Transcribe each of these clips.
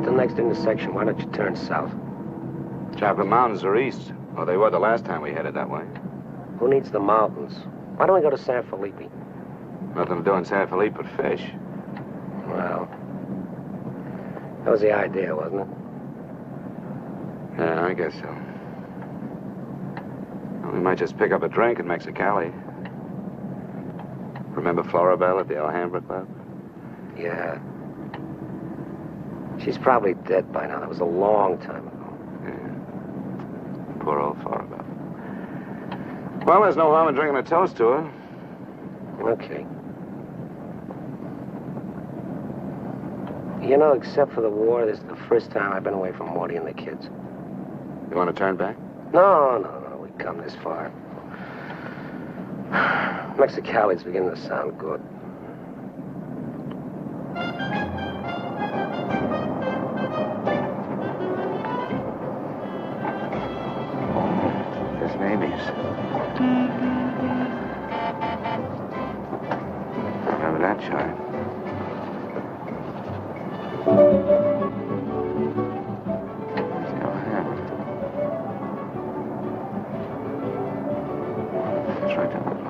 at the next intersection. Why don't you turn south? Chocolate Mountains are east. Well, they were the last time we headed that way. Who needs the mountains? Why don't we go to San Felipe? Nothing to do in San Felipe but fish. Well, that was the idea, wasn't it? Yeah, I guess so. Well, we might just pick up a drink in Mexicali. Remember Floribel at the Alhambra Club? Yeah. She's probably dead by now. That was a long time ago. Yeah. Poor old Floribel. Well, there's no harm in drinking a toast to her. Okay. You know, except for the war, this is the first time I've been away from Morty and the kids. You want to turn back? No. We've come this far. Mexicali's beginning to sound good. There's Mamie's. Remember that chime? It's right down the block.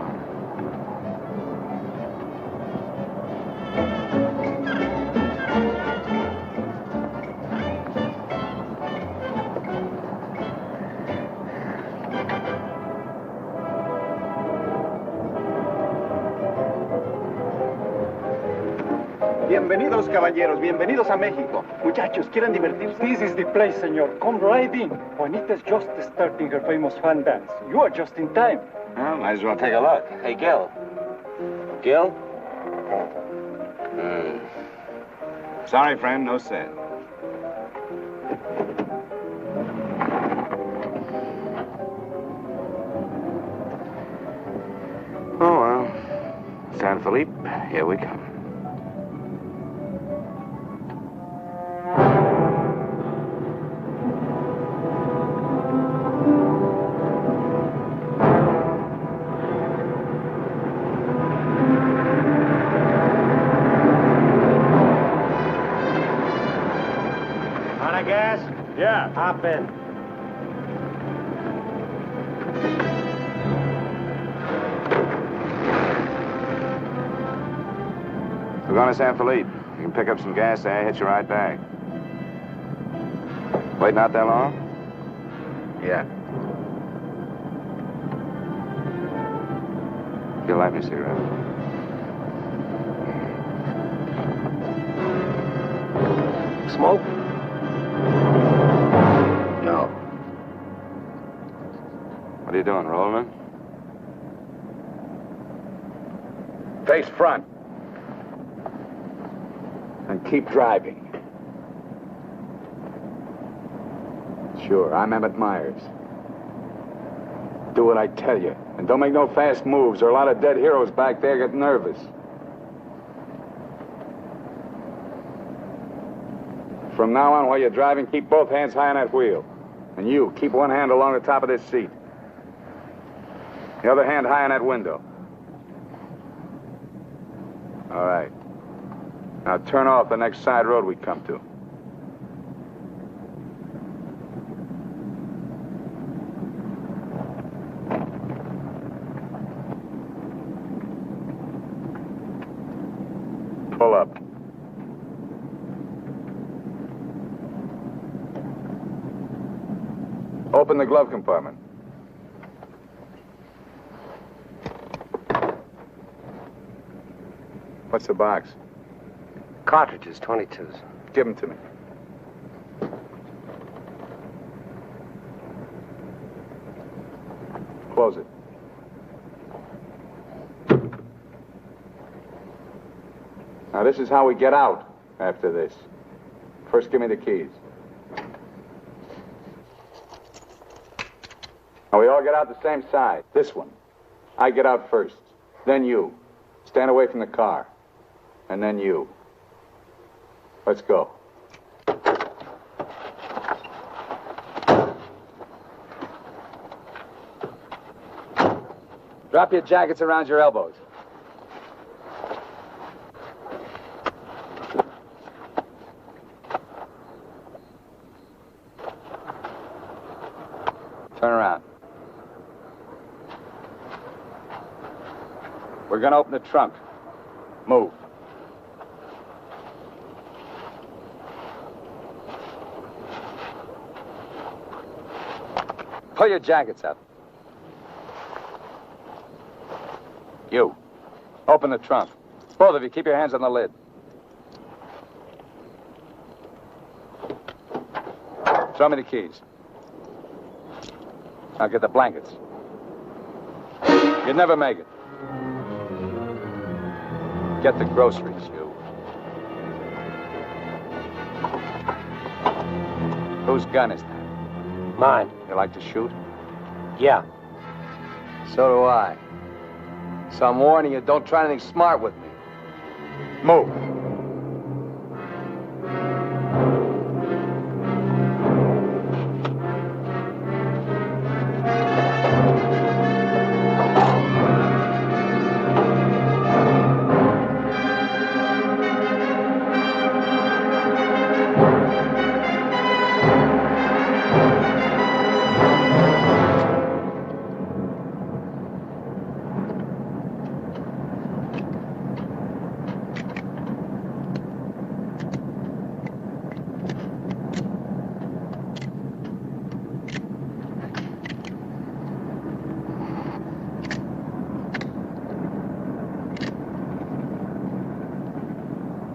Bienvenidos, caballeros. Bienvenidos a México. Muchachos, ¿quieren divertirse? This is the place, senor. Come right in. Juanita's just starting her famous fan dance. You are just in time. Well, might as well take a look. Hey, Gil. Gil? Sorry, friend, no sale. Oh, well. San Felipe, here we come. Yeah. Hop in. We're going to San Felipe. You can pick up some gas there, hitch you right back. Waiting out there long? Yeah. You'll light me a cigarette. Smoke? No. What are you doing, rolling it? Face front. And keep driving. Sure, I'm Emmett Myers. Do what I tell you. And don't make no fast moves, or a lot of dead heroes back there get nervous. From now on, while you're driving, keep both hands high on that wheel. And you, keep one hand along the top of this seat. The other hand high on that window. All right. Now turn off the next side road we come to. Pull up. Open the glove compartment. What's the box? Cartridges, 22s. Give them to me. Close it. Now, this is how we get out after this. First, give me the keys. Now, we all get out the same side. This one. I get out first. Then you. Stand away from the car. And then you. Let's go. Drop your jackets around your elbows. We're gonna open the trunk. Move. Pull your jackets up. You. Open the trunk. Both of you, keep your hands on the lid. Throw me the keys. Now get the blankets. You'd never make it. Get the groceries, you. Whose gun is that? Mine. You like to shoot? Yeah. So do I. So I'm warning you, don't try anything smart with me. Move.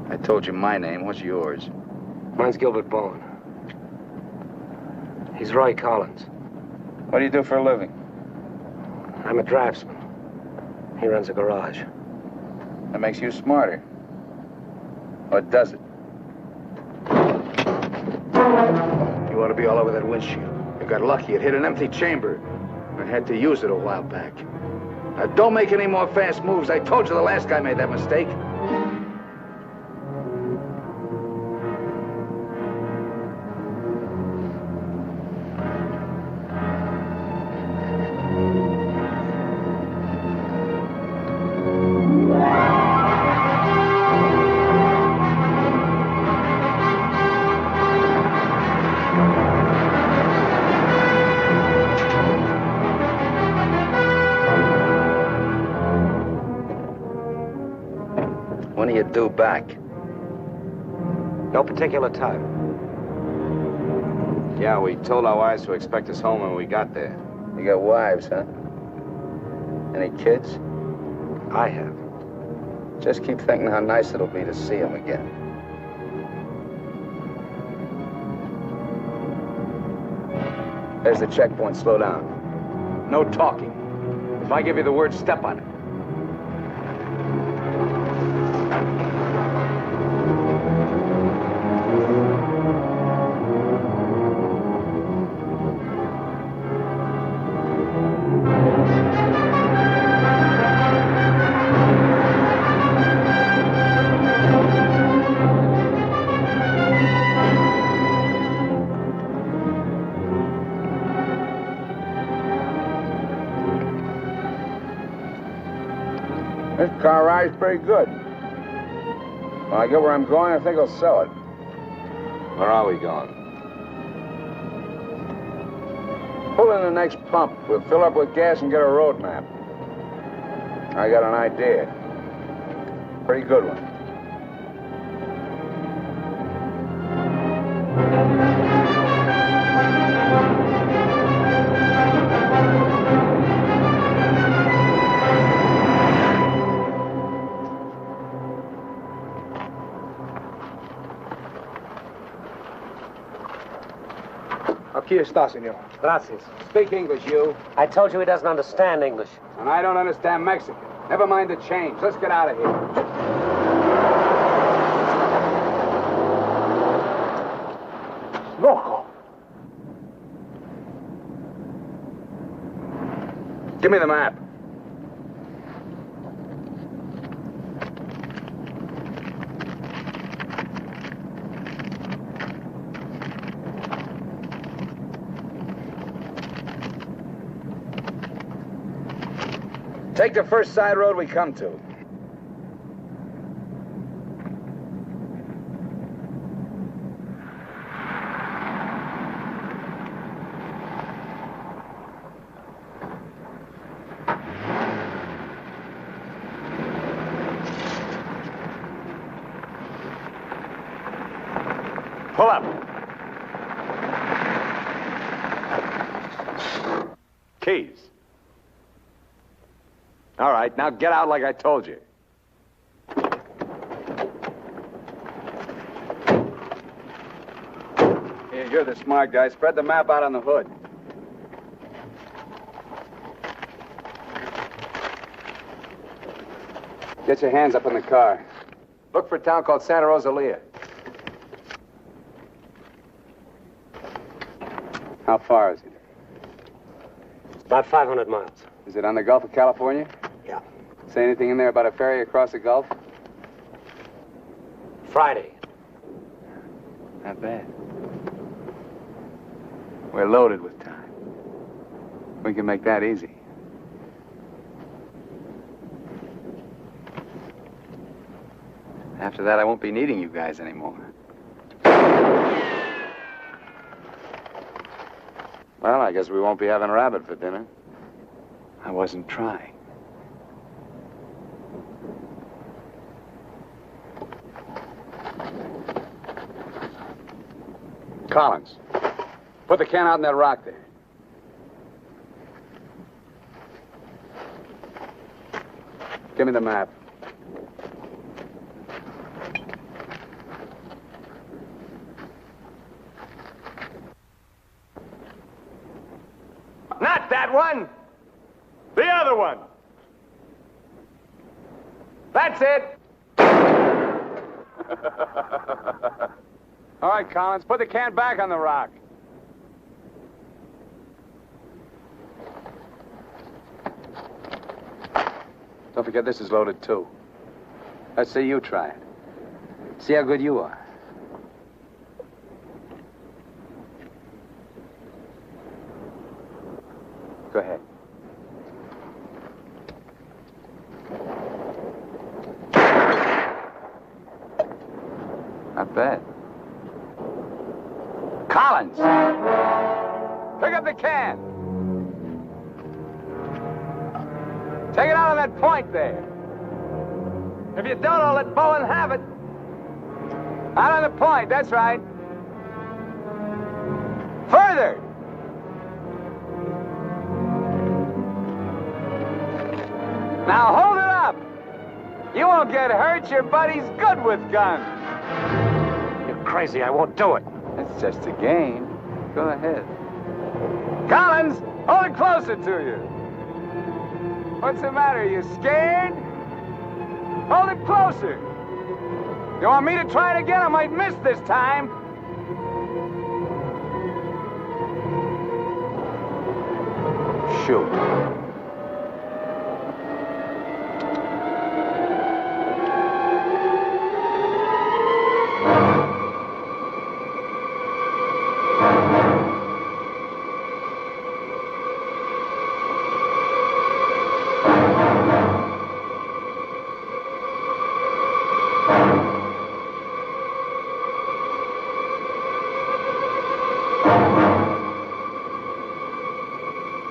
I told you my name. What's yours? Mine's Gilbert Bowen. He's Roy Collins. What do you do for a living? I'm a draftsman. He runs a garage. That makes you smarter. Or does it? You ought to be all over that windshield. You got lucky. It hit an empty chamber. I had to use it a while back. Now, don't make any more fast moves. I told you the last guy made that mistake. When are you due back? No particular time. Yeah, we told our wives to expect us home when we got there. You got wives, huh? Any kids? I have. Just keep thinking how nice it'll be to see them again. There's the checkpoint. Slow down. No talking. If I give you the word, step on it. This car ride's pretty good. When I get where I'm going, I think I'll sell it. Where are we going? Pull in the next pump. We'll fill up with gas and get a road map. I got an idea. Pretty good one. Aquí está, senor. Gracias. Speak English, you. I told you he doesn't understand English. And I don't understand Mexican. Never mind the change. Let's get out of here. Loco. Give me the map. Take the first side road we come to. Pull up. Keys. All right, now get out like I told you. Here, you're the smart guy. Spread the map out on the hood. Get your hands up in the car. Look for a town called Santa Rosalia. How far is it? About 500 miles. Is it on the Gulf of California? Yeah. Say anything in there about a ferry across the Gulf? Friday. Not bad. We're loaded with time. We can make that easy. After that, I won't be needing you guys anymore. Well, I guess we won't be having rabbit for dinner. I wasn't trying. Collins, put the can out in that rock there. Give me the map. Not that one! The other one! That's it! All right, Collins, put the can back on the rock. Don't forget this is loaded, too. Let's see you try it. See how good you are. Go ahead. Not bad. Collins! Pick up the can! Take it out on that point there. If you don't, I'll let Bowen have it. Out on the point, that's right. Further! Now hold it up! You won't get hurt, your buddy's good with guns. You're crazy, I won't do it. It's just a game. Go ahead. Collins, hold it closer to you. What's the matter? You scared? Hold it closer. You want me to try it again? I might miss this time. Shoot.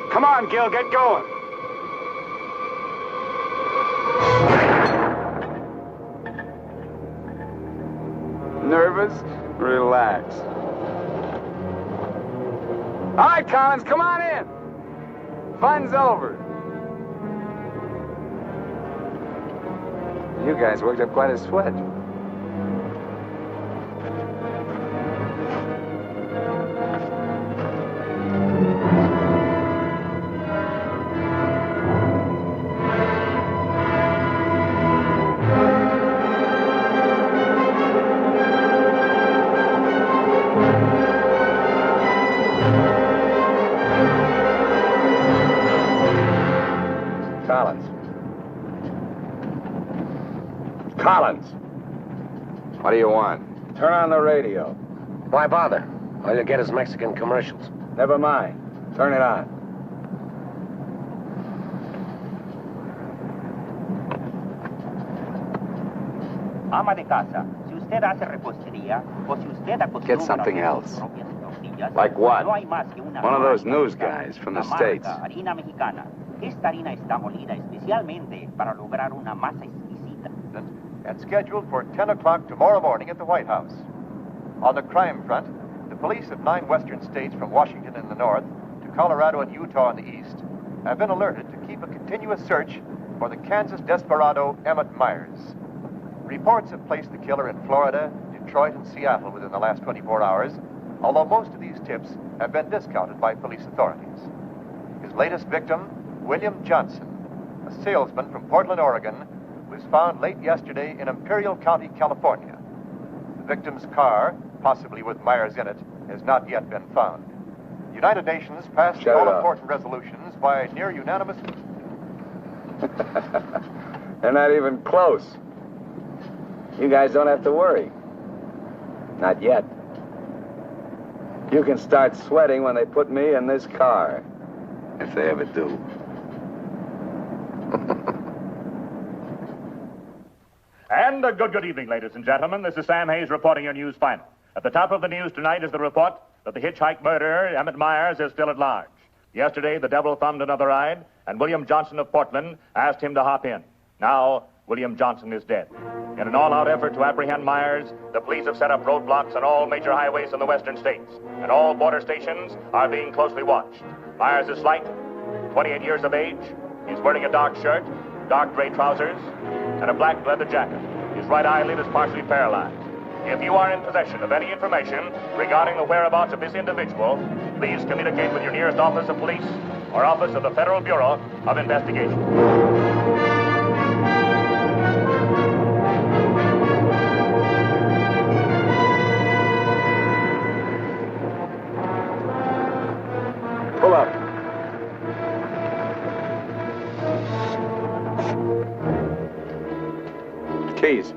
Come on, Gil, get going. Nervous? Relax. All right, Collins, come on in. Fun's over. You guys worked up quite a sweat. Collins. What do you want? Turn on the radio. Why bother? All you get is Mexican commercials. Never mind. Turn it on. Ama de casa, si usted hace repostería o si usted acostumbra Get something else. Like what? One of those news guys from the States. Harina mexicana. Esta harina está molida especialmente para lograr una masa exquisita. And scheduled for 10 o'clock tomorrow morning at the White House. On the crime front, the police of 9 western states from Washington in the north to Colorado and Utah in the east have been alerted to keep a continuous search for the Kansas desperado Emmett Myers. Reports have placed the killer in Florida, Detroit, and Seattle within the last 24 hours, although most of these tips have been discounted by police authorities. His latest victim, William Johnson, a salesman from Portland, Oregon, was found late yesterday in Imperial County, California. The victim's car, possibly with Myers in it, has not yet been found. The United Nations passed the all-important resolutions by near unanimous... They're not even close. You guys don't have to worry. Not yet. You can start sweating when they put me in this car. If they ever do. And a good evening, ladies and gentlemen. This is Sam Hayes reporting your news final. At the top of the news tonight is the report that the hitchhike murderer, Emmett Myers, is still at large. Yesterday, the devil thumbed another ride, and William Johnson of Portland asked him to hop in. Now, William Johnson is dead. In an all-out effort to apprehend Myers, the police have set up roadblocks on all major highways in the western states, and all border stations are being closely watched. Myers is slight, 28 years of age. He's wearing a dark shirt, dark gray trousers, and a black leather jacket. His right eyelid is partially paralyzed. If you are in possession of any information regarding the whereabouts of this individual, please communicate with your nearest office of police or office of the Federal Bureau of Investigation. Pull up. Keys.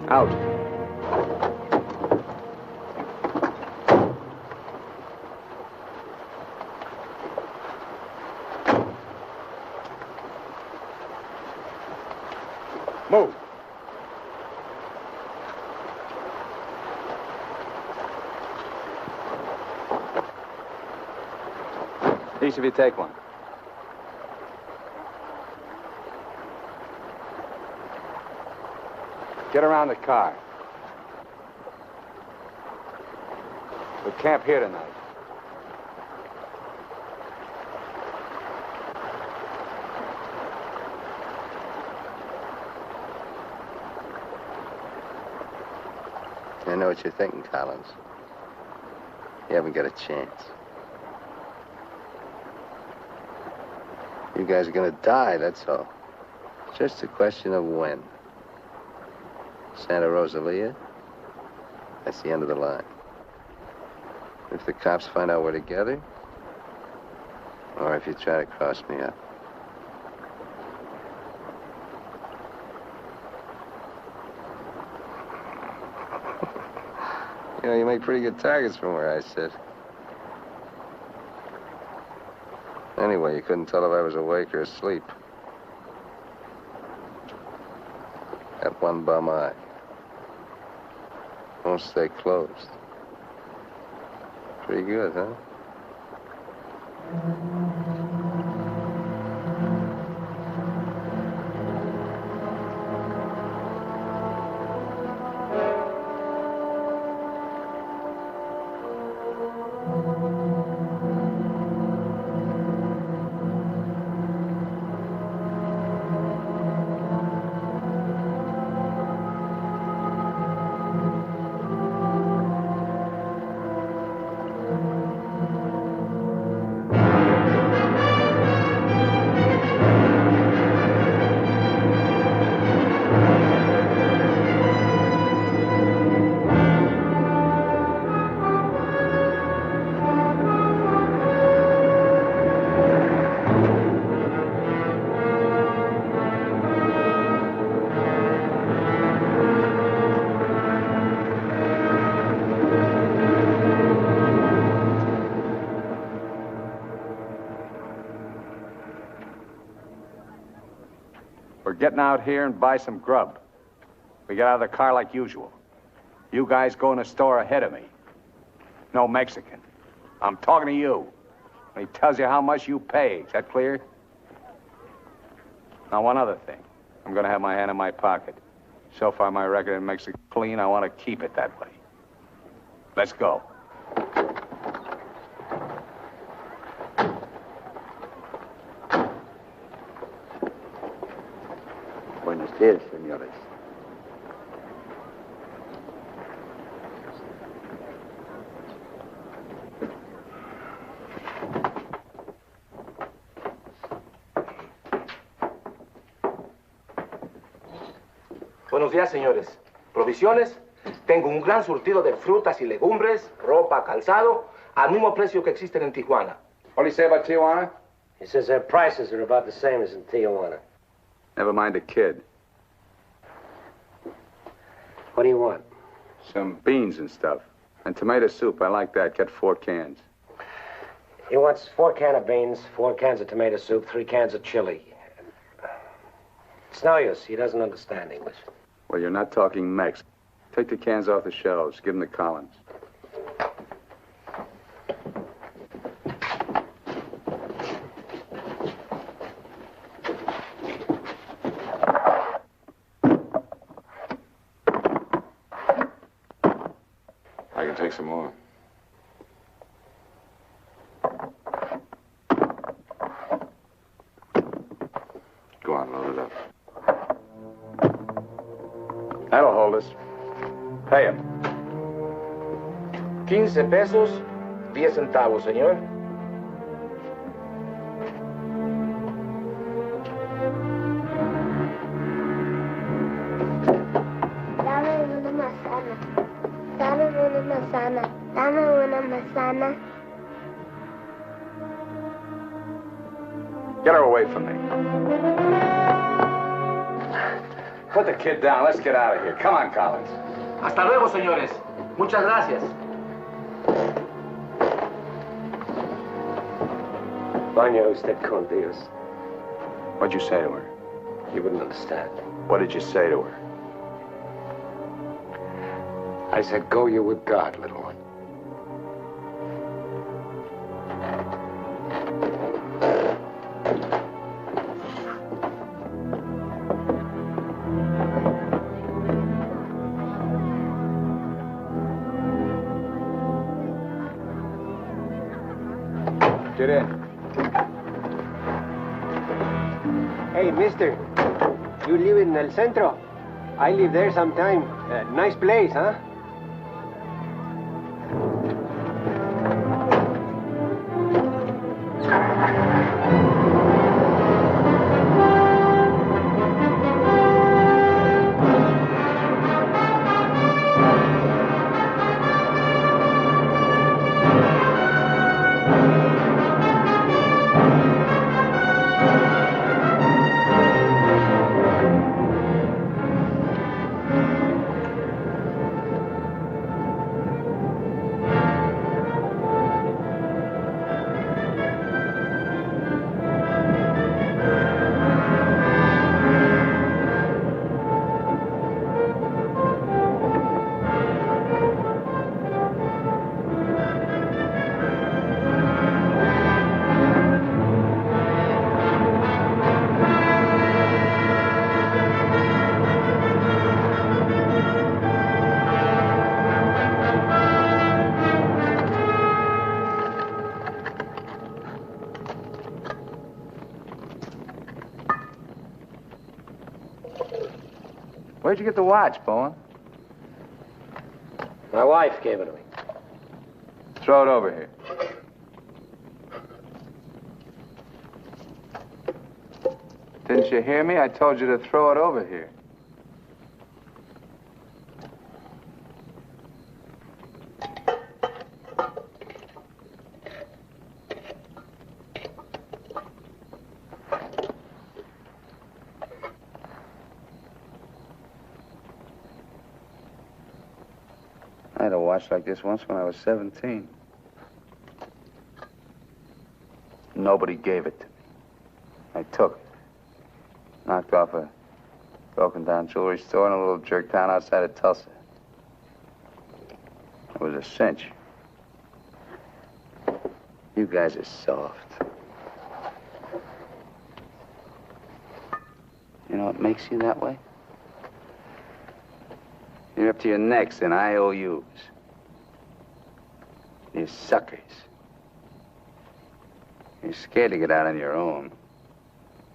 Out. Move. Each of you take one. Get around the car. We camp here tonight. I know what you're thinking, Collins. You haven't got a chance. You guys are gonna die, that's all. It's just a question of when. Santa Rosalia, that's the end of the line. If the cops find out we're together, or if you try to cross me up. You know, you make pretty good targets from where I sit. Anyway, you couldn't tell if I was awake or asleep. Got one bum eye. Won't stay closed. Pretty good, huh? Getting out here and buy some grub. We get out of the car like usual. You guys go in the store ahead of me. No Mexican. I'm talking to you. And he tells you how much you pay. Is that clear? Now, one other thing. I'm going to have my hand in my pocket. So far, my record in Mexico clean. I want to keep it that way. Let's go. Buenos días, señores. Buenos días, señores. ¿Provisiones? Tengo un gran surtido de frutas y legumbres, ropa, calzado, al mismo precio que existen en Tijuana. What do you say about Tijuana? He says their prices are about the same as in Tijuana. Never mind the kid. What do you want? Some beans and stuff. And tomato soup. I like that. Get 4 cans. He wants 4 cans of beans, 4 cans of tomato soup, 3 cans of chili. It's no use. He doesn't understand English. Well, you're not talking Mex. Take the cans off the shelves. Give them to Collins. I can take some more. Go on, load it up. That'll hold us. Pay him. 15 pesos, 10 centavos, señor. Dame una manzana. Dame una manzana. Dame una manzana. Get her away from me. Put the kid down. Let's get out of here. Come on, Collins. Hasta luego, señores. Muchas gracias. Vanya usted con Dios. What'd you say to her? You wouldn't understand. What did you say to her? I said, go you with God, little one. Get in. Hey, mister. You live in El Centro? I live there sometime. Nice place, huh? Where'd you get the watch, Bowen? My wife gave it to me. Throw it over here. Didn't you hear me? I told you to throw it over here. I had a watch like this once when I was 17. Nobody gave it to me. I took it. Knocked off a broken-down jewelry store in a little jerk town outside of Tulsa. It was a cinch. You guys are soft. You know what makes you that way? You're up to your necks in IOUs. You're suckers. You're scared to get out on your own.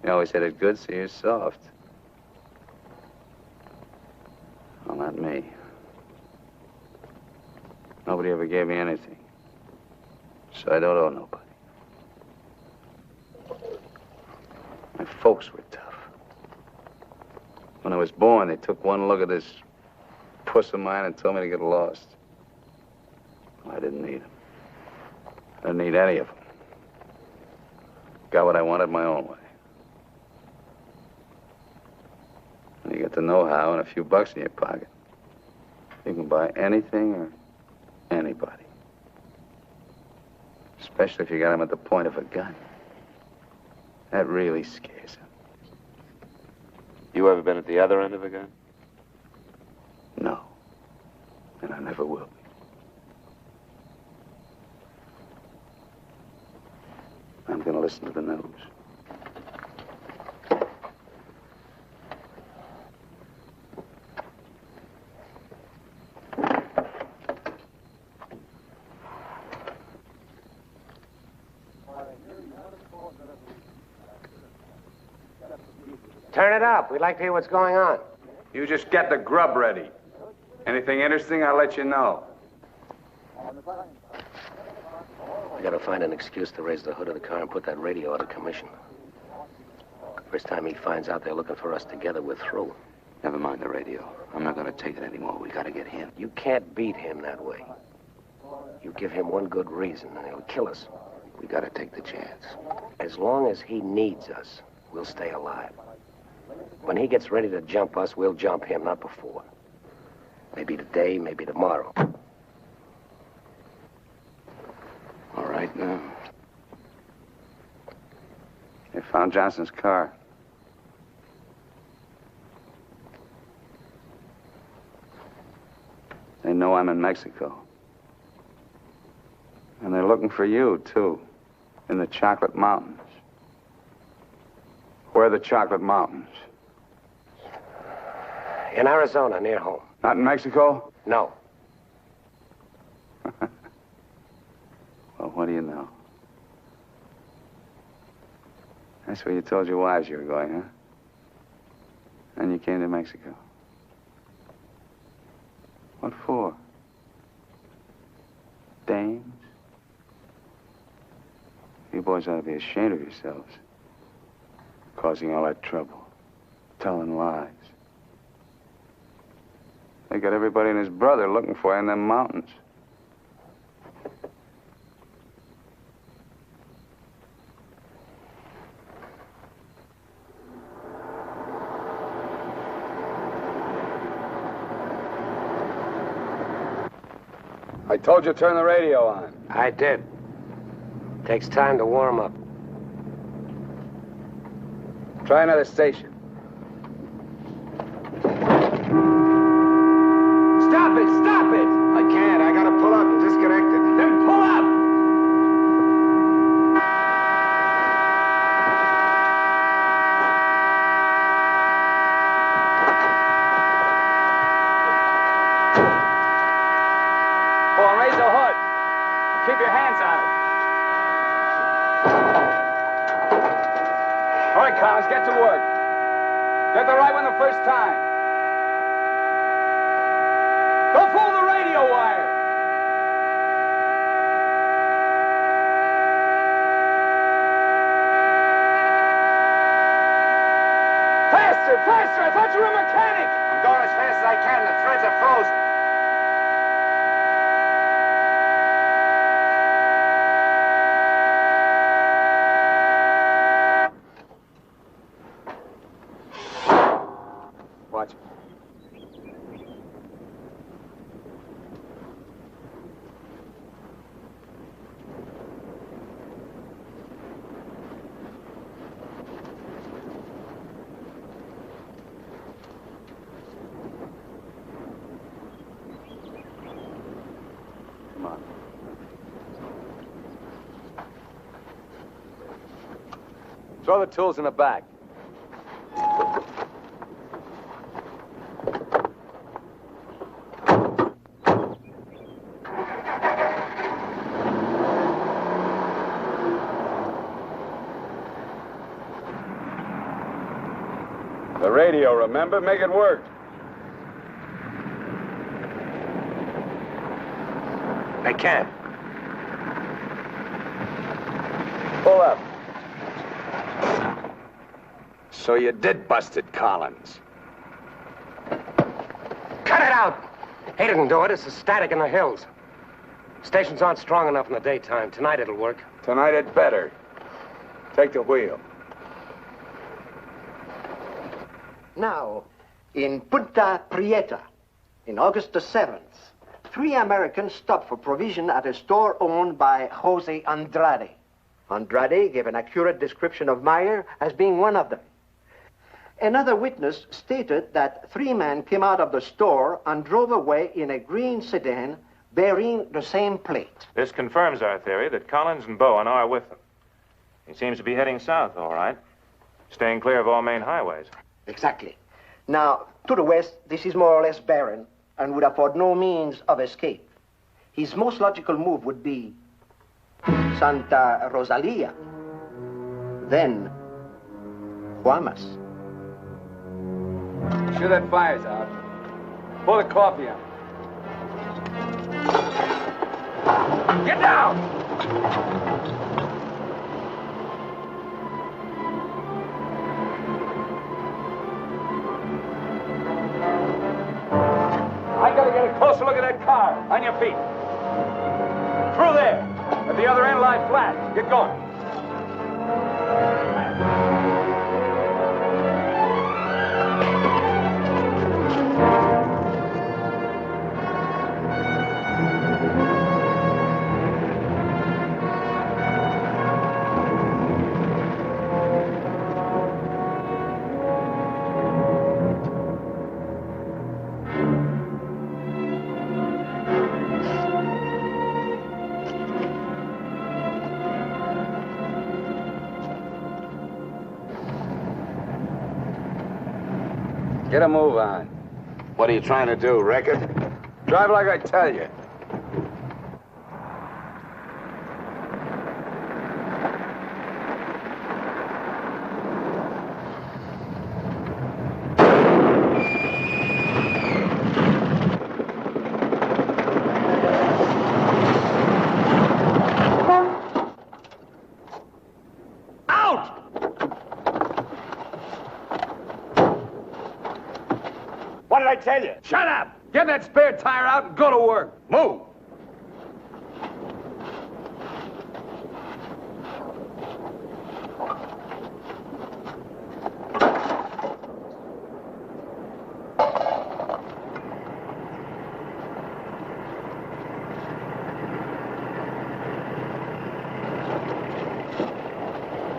You always had it good, so you're soft. Well, not me. Nobody ever gave me anything. So I don't owe nobody. My folks were tough. When I was born, they took one look at this puss of mine and told me to get lost. Well, I didn't need them. I didn't need any of them. Got what I wanted my own way. When you get the know-how and a few bucks in your pocket, you can buy anything or anybody. Especially if you got them at the point of a gun. That really scares them. You ever been at the other end of a gun? No. And I never will be. I'm going to listen to the news. Turn it up. We'd like to hear what's going on. You just get the grub ready. Anything interesting, I'll let you know. We gotta find an excuse to raise the hood of the car and put that radio out of commission. First time he finds out they're looking for us together, we're through. Never mind the radio. I'm not going to take it anymore. We got to get him. You can't beat him that way. You give him one good reason, and he'll kill us. We got to take the chance. As long as he needs us, we'll stay alive. When he gets ready to jump us, we'll jump him, not before. Maybe today, maybe tomorrow. All right, now. They found Johnson's car. They know I'm in Mexico. And they're looking for you, too, in the Chocolate Mountains. Where are the Chocolate Mountains? In Arizona, near home. Not in Mexico? No. Well, what do you know? That's where you told your wives you were going, huh? And you came to Mexico. What for? Dames? You boys ought to be ashamed of yourselves. Causing all that trouble. Telling lies. They got everybody and his brother looking for you in them mountains. I told you to turn the radio on. I did. Takes time to warm up. Try another station. Stop it! Stop it! I can't. I gotta pull up and disconnect it. Then pull up! Go on, raise the hood. Keep your hands on it. All right, Collins, get to work. Get the right one the first time. Don't fool the radio wire. Faster, faster! I thought you were a mechanic. I'm going as fast as I can. The threads are frozen. Watch it. Come on. Throw the tools in the back. The radio, remember? Make it work. I can't. Pull up. So you did bust it, Collins. Cut it out! He didn't do it. It's the static in the hills. Stations aren't strong enough in the daytime. Tonight it'll work. Tonight it better. Take the wheel. Now, in Punta Prieta, in August the 7th, 3 Americans stopped for provision at a store owned by Jose Andrade. Andrade gave an accurate description of Meyer as being one of them. Another witness stated that 3 men came out of the store and drove away in a green sedan bearing the same plate. This confirms our theory that Collins and Bowen are with them. He seems to be heading south, all right, staying clear of all main highways. Exactly. Now, to the west, this is more or less barren and would afford no means of escape. His most logical move would be Santa Rosalia, then Guamas. Sure that fire's out. Pour the coffee on. Get down! I gotta get a closer look at that car. On your feet. Through there. At the other end, lie flat. Get going. Get a move on. What are you trying to do, wreck it? Drive like I tell you. What did I tell you? Shut up! Get that spare tire out and go to work. Move!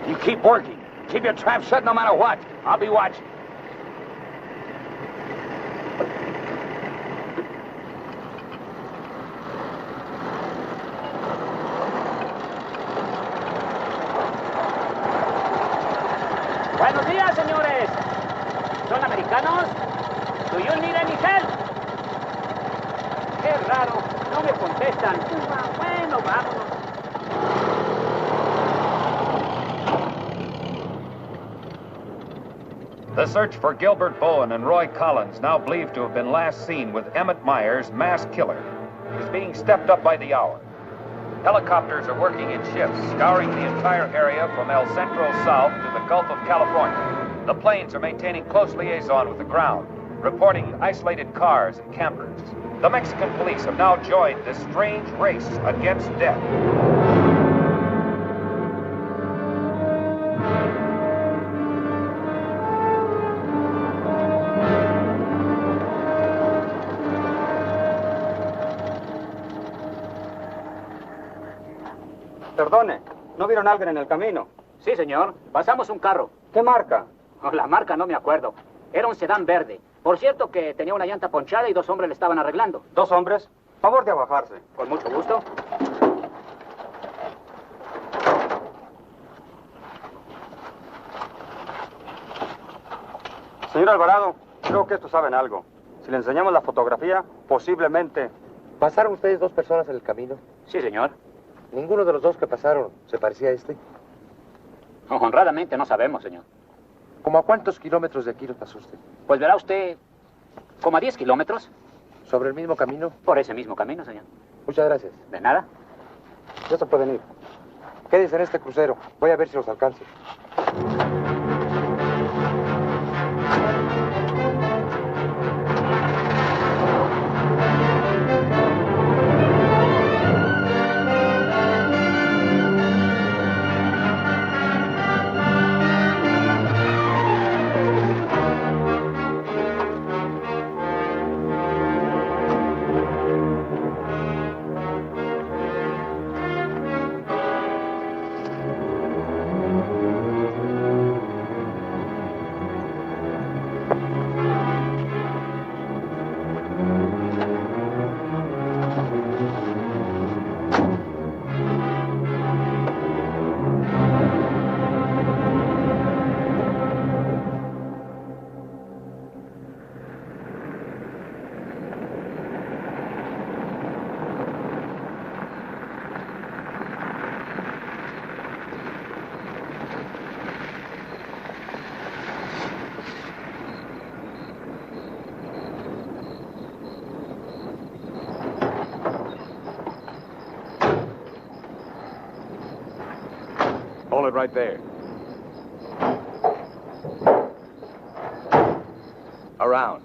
You keep working. Keep your trap shut no matter what. I'll be watching. Buenos días, señores. ¿Son americanos? Do you need any help? Qué raro, no me contestan. Bueno, vámonos. The search for Gilbert Bowen and Roy Collins, now believed to have been last seen with Emmett Myers, mass killer, is being stepped up by the hour. Helicopters are working in shifts, scouring the entire area from El Centro south to the Gulf of California. The planes are maintaining close liaison with the ground, reporting isolated cars and campers. The Mexican police have now joined this strange race against death. Perdone, ¿no vieron a alguien en el camino? Sí, señor. Pasamos un carro. ¿Qué marca? Oh, la marca no me acuerdo. Era un sedán verde. Por cierto que tenía una llanta ponchada y 2 hombres le estaban arreglando. ¿2 hombres? Favor de bajarse. Con mucho gusto. Señor Alvarado, creo que estos saben algo. Si le enseñamos la fotografía, posiblemente... ¿Pasaron ustedes 2 personas en el camino? Sí, señor. Ninguno de los 2 que pasaron se parecía a este. Honradamente no sabemos, señor. ¿Cómo a cuántos kilómetros de aquí lo pasó usted? Pues verá usted, como a 10 kilómetros. ¿Sobre el mismo camino? Por ese mismo camino, señor. Muchas gracias. De nada. Ya se pueden ir. Quédense en este crucero. Voy a ver si los alcanzo. Hold it right there. Around.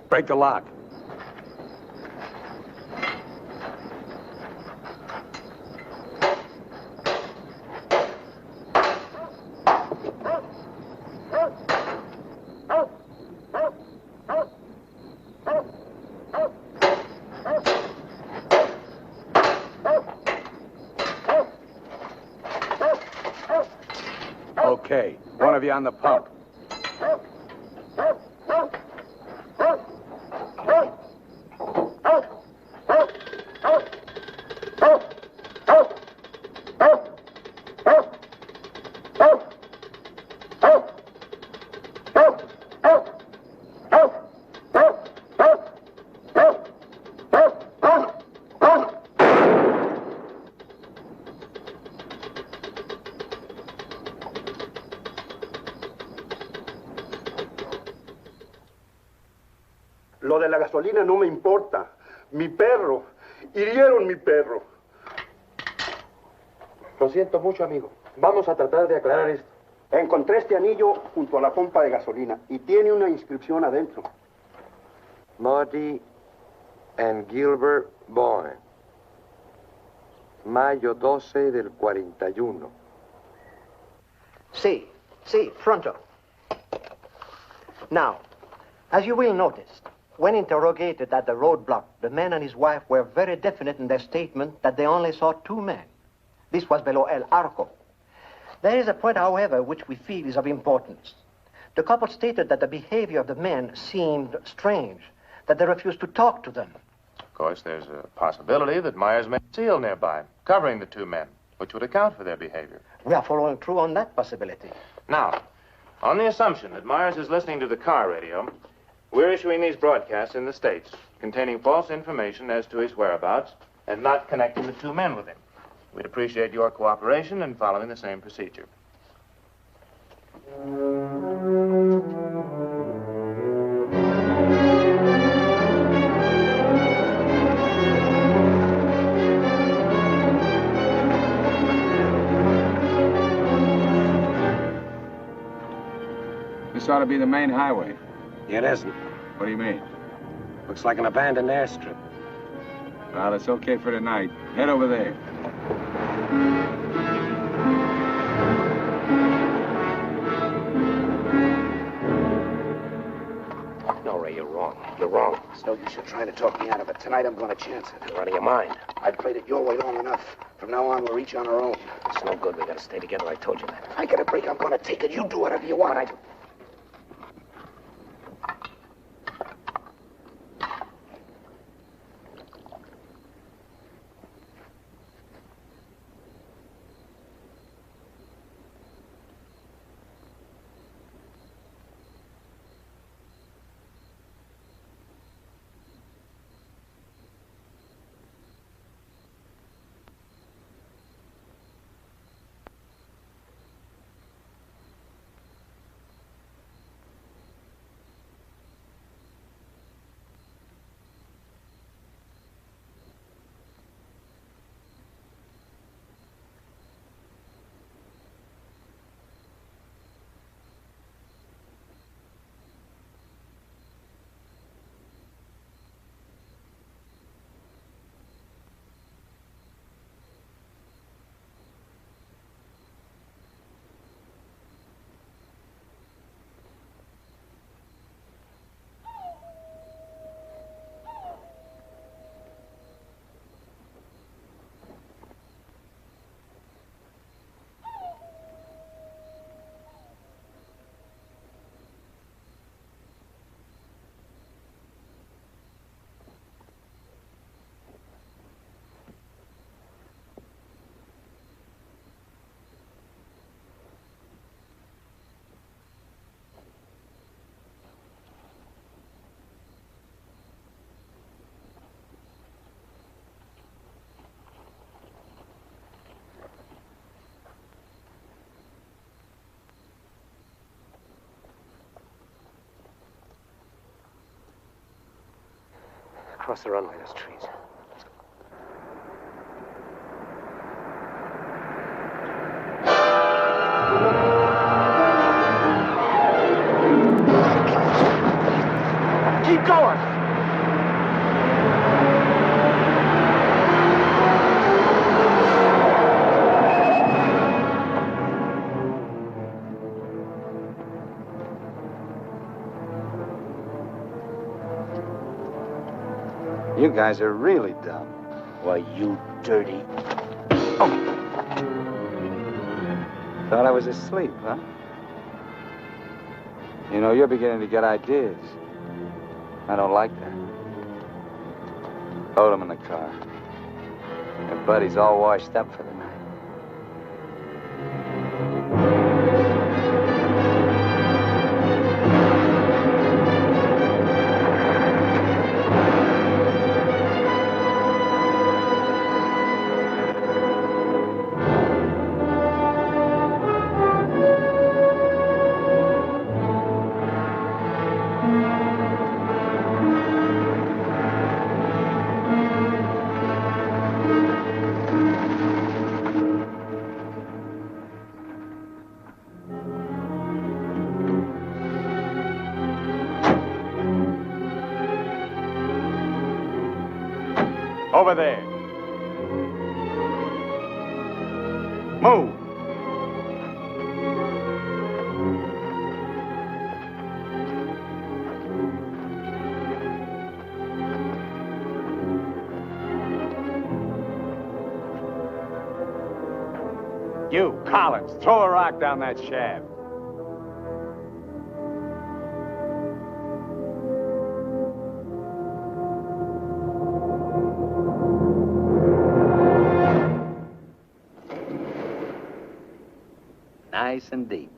Break the lock. Okay, one of you on the pump. Lo de la gasolina no me importa. Mi perro. Hirieron mi perro. Lo siento mucho, amigo. Vamos a tratar de aclarar esto. Encontré este anillo junto a la pompa de gasolina y tiene una inscripción adentro. Marty and Gilbert Bowen. Mayo 12 del 41. Sí, pronto. Now, as you will notice, when interrogated at the roadblock, the man and his wife were very definite in their statement that they only saw two men. This was below El Arco. There is a point, however, which we feel is of importance. The couple stated that the behavior of the men seemed strange, that they refused to talk to them. Of course, there's a possibility that Myers may seal nearby, covering the two men, which would account for their behavior. We are following through on that possibility. Now, on the assumption that Myers is listening to the car radio, we're issuing these broadcasts in the States, containing false information as to his whereabouts and not connecting the two men with him. We'd appreciate your cooperation in following the same procedure. This ought to be the main highway. It isn't. What do you mean? Looks like an abandoned airstrip. Well, it's okay for tonight. Head over there. No, Ray, you're wrong. You're wrong. It's no use you trying to talk me out of it. Tonight I'm going to chance it. You're out of your mind. I've played it your way long enough. From now on, we're each on our own. It's no good. We gotta stay together. I told you that. If I get a break, I'm going to take it. You do whatever you want. across the runway, those trees. Keep going! You guys are really dumb. Why, you dirty... Thought I was asleep, huh? You know, you're beginning to get ideas. I don't like that. Load him in the car. Your buddy's all washed up for the night. Over there. Move. You, Collins, throw a rock down that shaft. Nice and deep.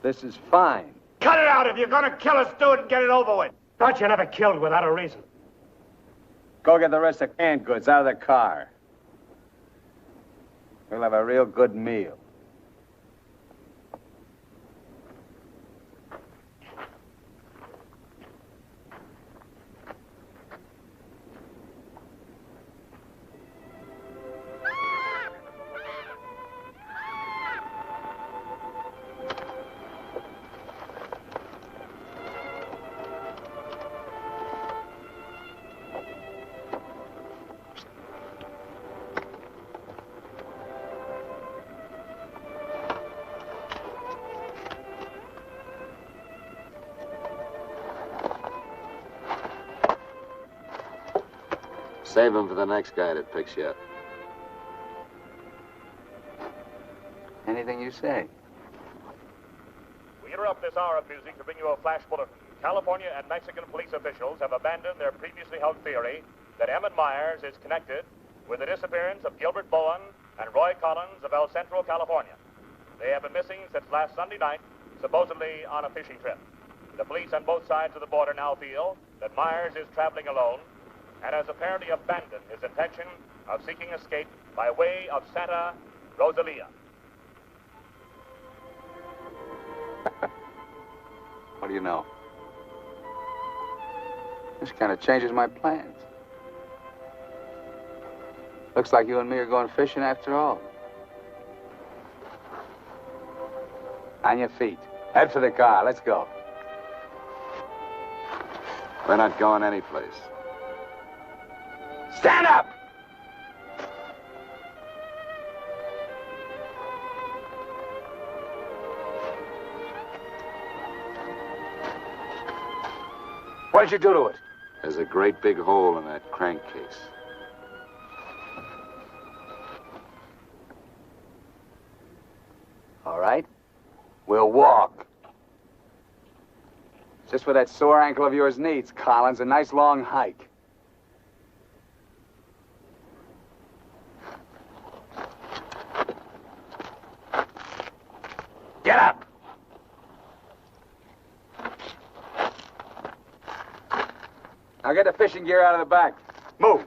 This is fine. Cut it out. If you're gonna kill us, do it and get it over with. Thought you never killed without a reason. Go get the rest of canned goods out of the car. We'll have a real good meal. Save him for the next guy that picks you up. Anything you say. We interrupt this hour of music to bring you a flash bulletin. California and Mexican police officials have abandoned their previously held theory that Emmett Myers is connected with the disappearance of Gilbert Bowen and Roy Collins of El Centro, California. They have been missing since last Sunday night, supposedly on a fishing trip. The police on both sides of the border now feel that Myers is traveling alone and has apparently abandoned his intention of seeking escape by way of Santa Rosalia. What do you know? This kind of changes my plans. Looks like you and me are going fishing after all. On your feet. Head for the car. Let's go. We're not going anyplace. Stand up! What did you do to it? There's a great big hole in that crankcase. All right. We'll walk. Just what that sore ankle of yours needs, Collins. A nice long hike. Get up! Now get the fishing gear out of the back. Move.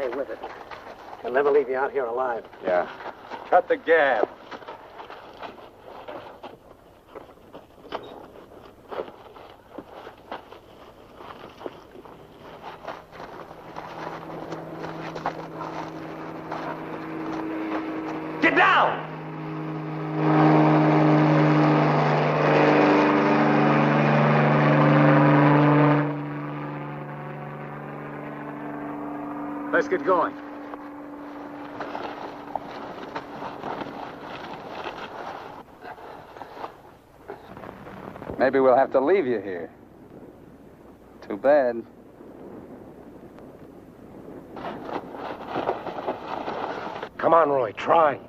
Stay with it. He'll never leave you out here alive. Yeah. Cut the gab. Get down! Let's get going. Maybe we'll have to leave you here. Too bad. Come on, Roy, try.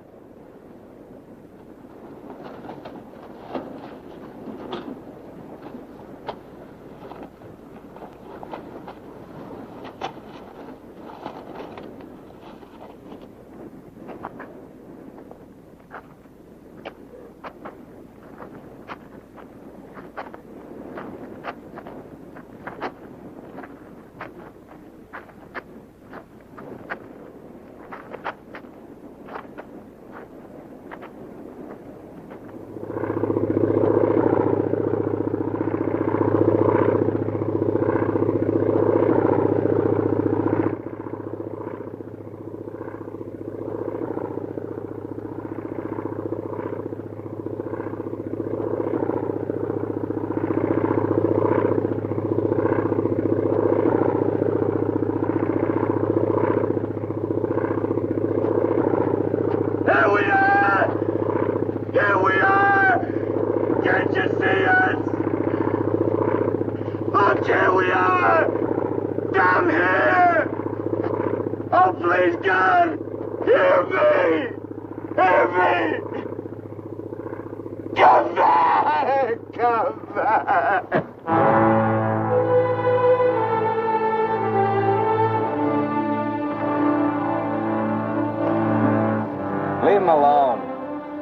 Leave him alone.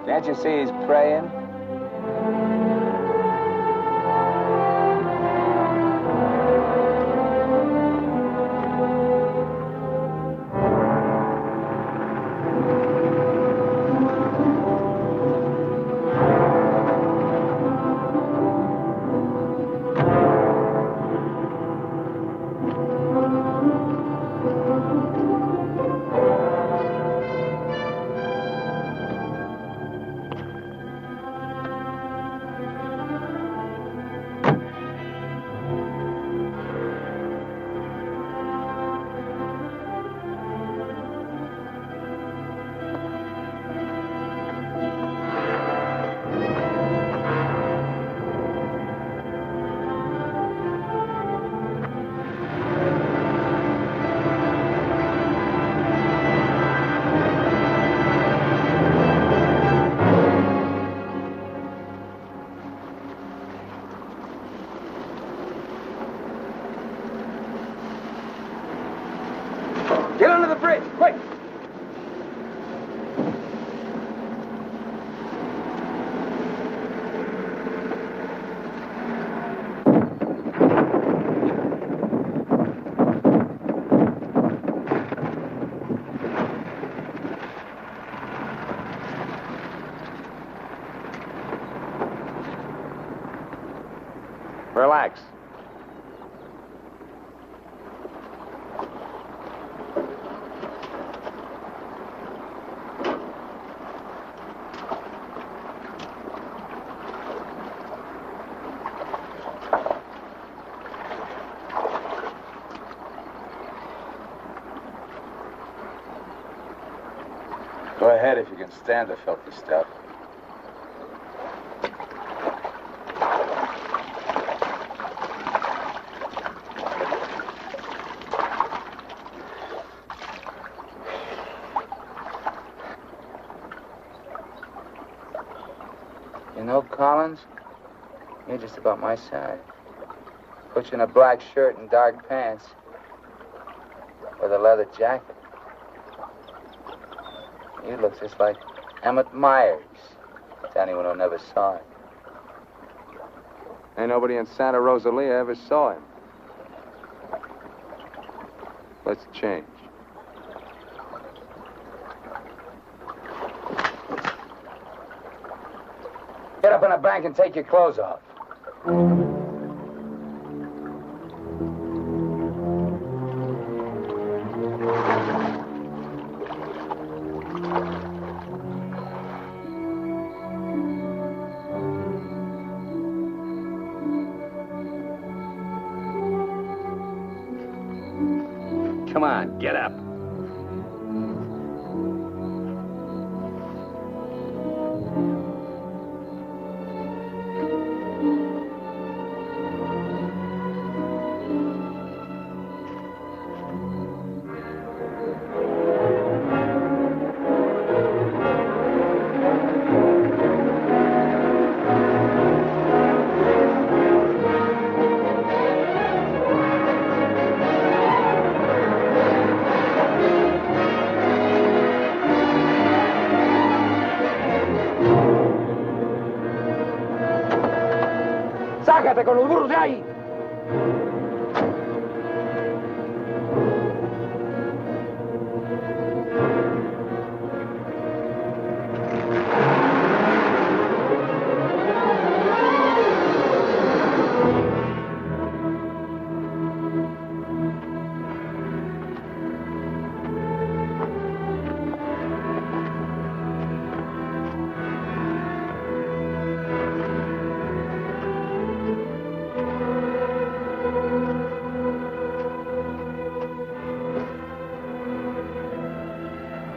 Can't you see he's praying? Get under the bridge, quick! Relax. Go ahead if you can stand the filthy stuff. You know, Collins, you're just about my size. Put you in a black shirt and dark pants with a leather jacket. You look just like Emmett Myers, to anyone who never saw him. Ain't nobody in Santa Rosalia ever saw him. Let's change. the bank and take your clothes off. Come on, get up. ¡Sácate con los burros de ahí!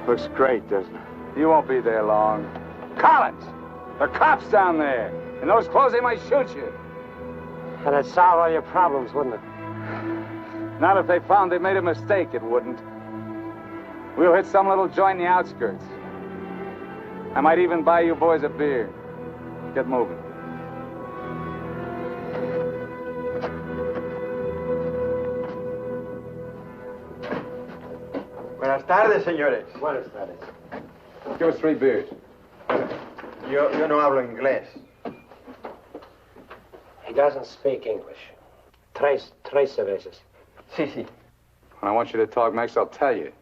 Looks great, doesn't it? You won't be there long. Collins! The cops down there! In those clothes, they might shoot you. That'd solve all your problems, wouldn't it? Not if they found they made a mistake, it wouldn't. We'll hit some little joint in the outskirts. I might even buy you boys a beer. Get moving. Buenas tardes, señores. Buenas tardes. Give us 3 beers. Yo no hablo inglés. He doesn't speak English. Tres cervezas. Sí, sí. When I want you to talk next, I'll tell you.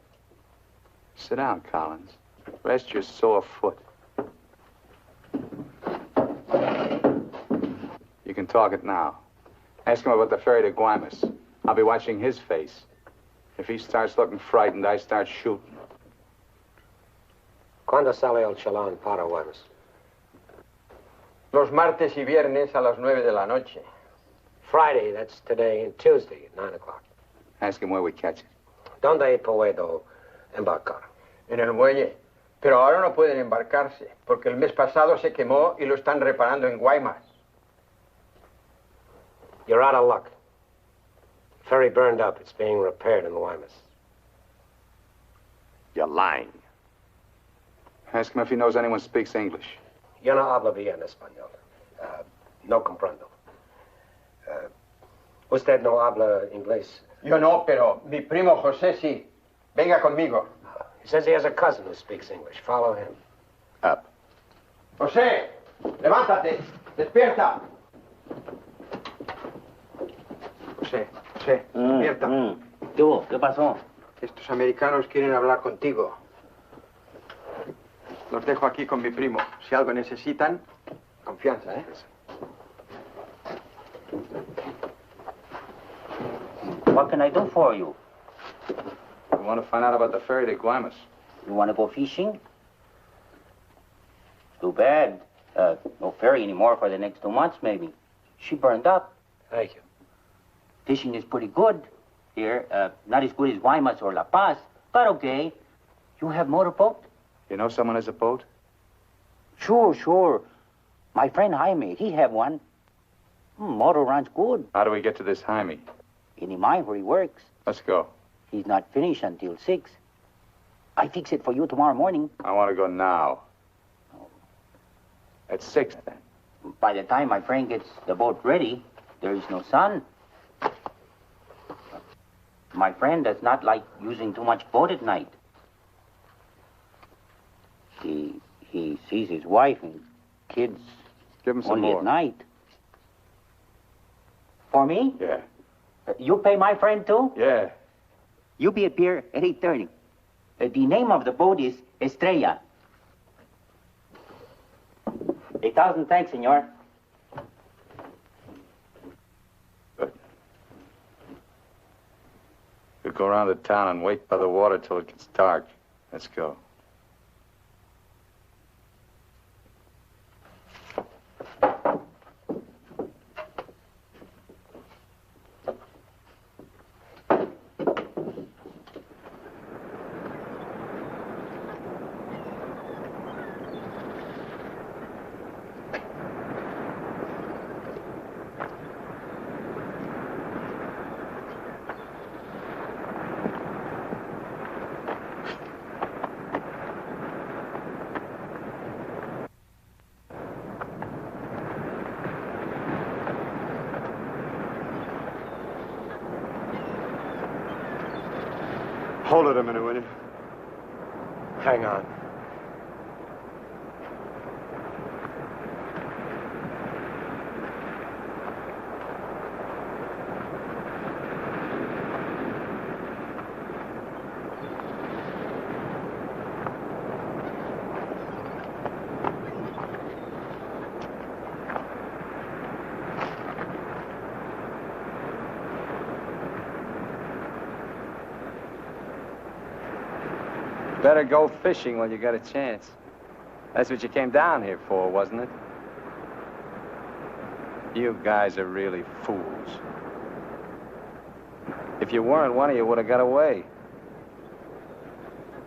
Sit down, Collins. Rest your sore foot. You can talk it now. Ask him about the ferry to Guaymas. I'll be watching his face. If he starts looking frightened, I start shooting. ¿Cuándo sale el chalán para Guaymas? Los martes y viernes a las 9 de la noche. Friday, that's today, and Tuesday at 9 o'clock. Ask him where we catch it. ¿Dónde puedo embarcar? En el muelle. Pero ahora no pueden embarcarse, porque el mes pasado se quemó y lo están reparando en Guaymas. You're out of luck. Ferry burned up. It's being repaired in the Guaymas. You're lying. Ask him if he knows anyone speaks English. Yo no hablo bien español. No comprendo. Usted no habla inglés. Yo no, pero mi primo José sí. Venga conmigo. He says he has a cousin who speaks English. Follow him. Up. José, levántate. Despierta. José, despierta. ¿Qué hubo? ¿Qué pasó? Estos americanos quieren hablar contigo. Los dejo aquí con mi primo. Si algo necesitan, confianza, ¿eh? What can I do for you? We want to find out about the ferry to Guaymas. You want to go fishing? Too bad. No ferry anymore for the next 2 months, maybe. She burned up. Thank you. Fishing is pretty good here. Not as good as Guaymas or La Paz, but okay. You have motorboat? You know someone has a boat? Sure. My friend Jaime, he have one. Motor runs good. How do we get to this Jaime? In the mine where he works. Let's go. He's not finished until 6. I fix it for you tomorrow morning. I want to go now. At 6, then. By the time my friend gets the boat ready, there is no sun. My friend does not like using too much boat at night. He sees his wife and kids Give him some only more. at night. For me? Yeah. You pay my friend too? Yeah. You be at pier at 8:30. The name of the boat is Estrella. 1,000 thanks, senor. Good. We'll go around the town and wait by the water till it gets dark. Let's go. Hold it a minute, will you? Hang on. Better go fishing while you got a chance. That's what you came down here for, wasn't it? You guys are really fools. If you weren't, one of you would have got away.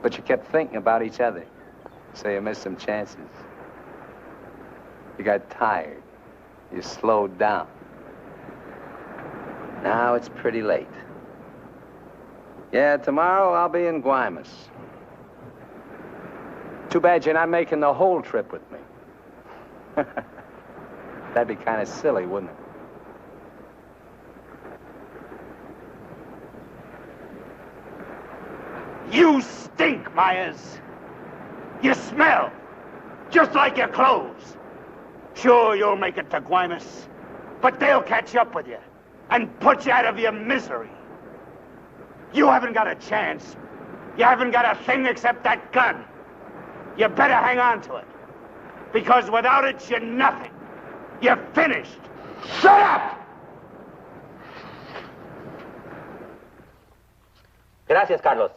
But you kept thinking about each other, so you missed some chances. You got tired. You slowed down. Now it's pretty late. Yeah, tomorrow I'll be in Guaymas. Too bad you're not making the whole trip with me. That'd be kind of silly, wouldn't it? You stink, Myers. You smell, just like your clothes. Sure, you'll make it to Guaymas, but they'll catch up with you and put you out of your misery. You haven't got a chance. You haven't got a thing except that gun. You better hang on to it, because without it, you're nothing. You're finished. Shut up! Gracias, Carlos.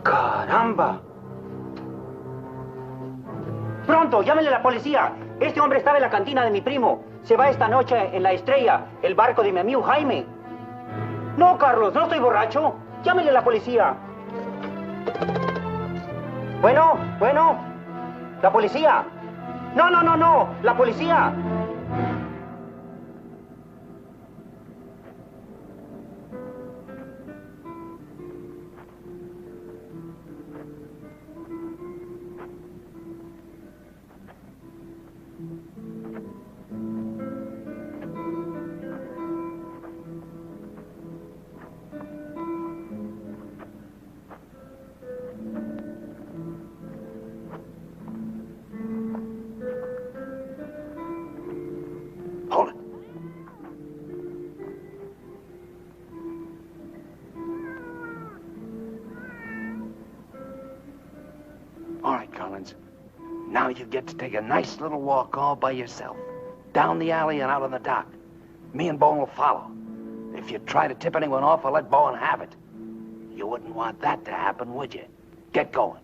¡Caramba! Pronto, llámenle a la policía. Este hombre estaba en la cantina de mi primo. Se va esta noche en la Estrella, el barco de mi amigo Jaime. No, Carlos, no estoy borracho. Llámenle a la policía. Bueno, la policía. No, la policía. All right, Collins. Now you get to take a nice little walk all by yourself. Down the alley and out on the dock. Me and Bowen will follow. If you try to tip anyone off, I'll let Bowen have it. You wouldn't want that to happen, would you? Get going.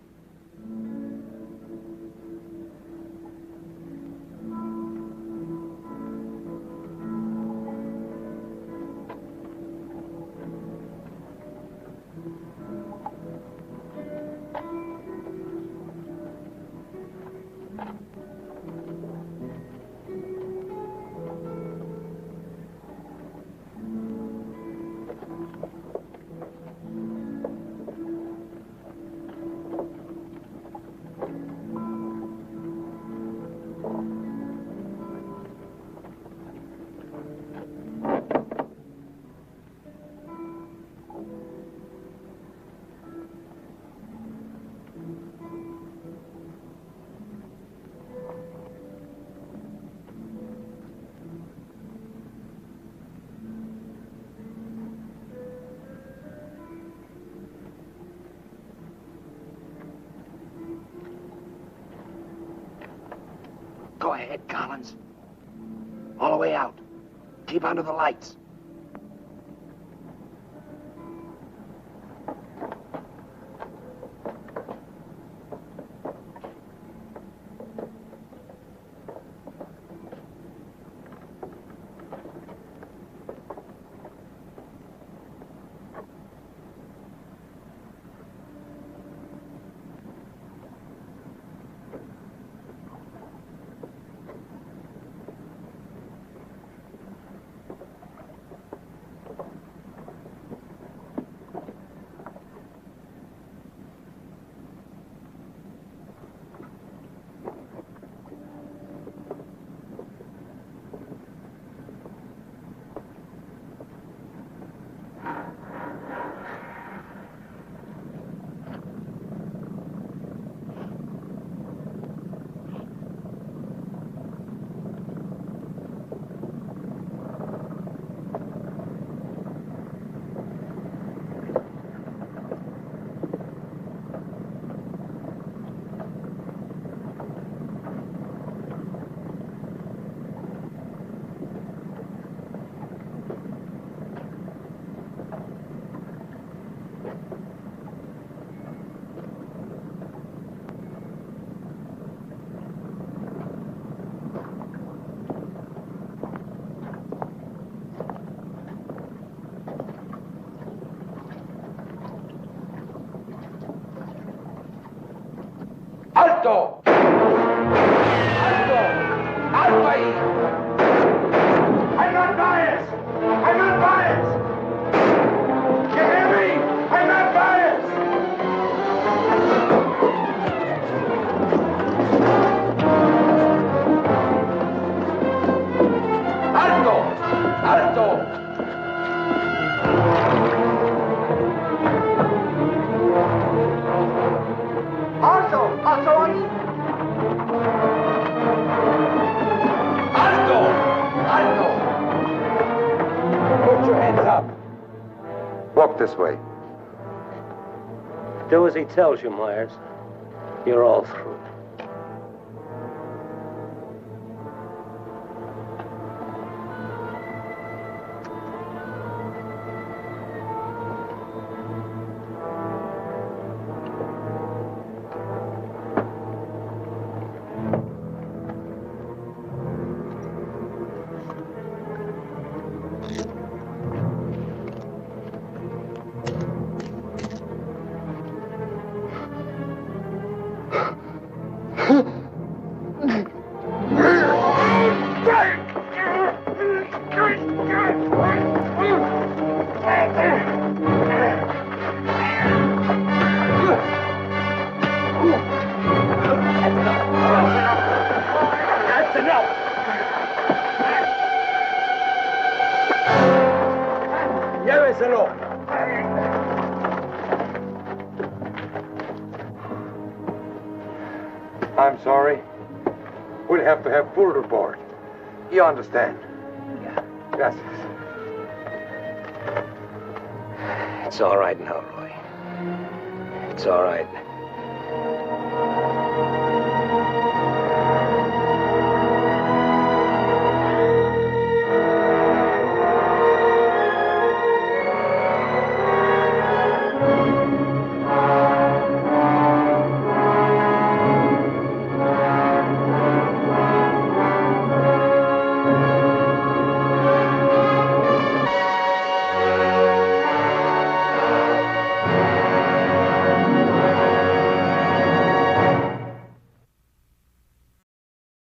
ahead, Collins. All the way out. Keep under the lights. ¡Alto! ¡Alto! ¡Alto ahí! I'm not biased! I'm not biased! You hear me? I'm not biased! ¡Alto! ¡Alto! Also ahí. ¡Alto! ¡Alto! Put your hands up. Walk this way. Do as he tells you, Myers. You're all through. Lléveselo. I'm sorry. We'll have to have full report. You understand? Yeah. Gracias. It's all right now, Roy. It's all right.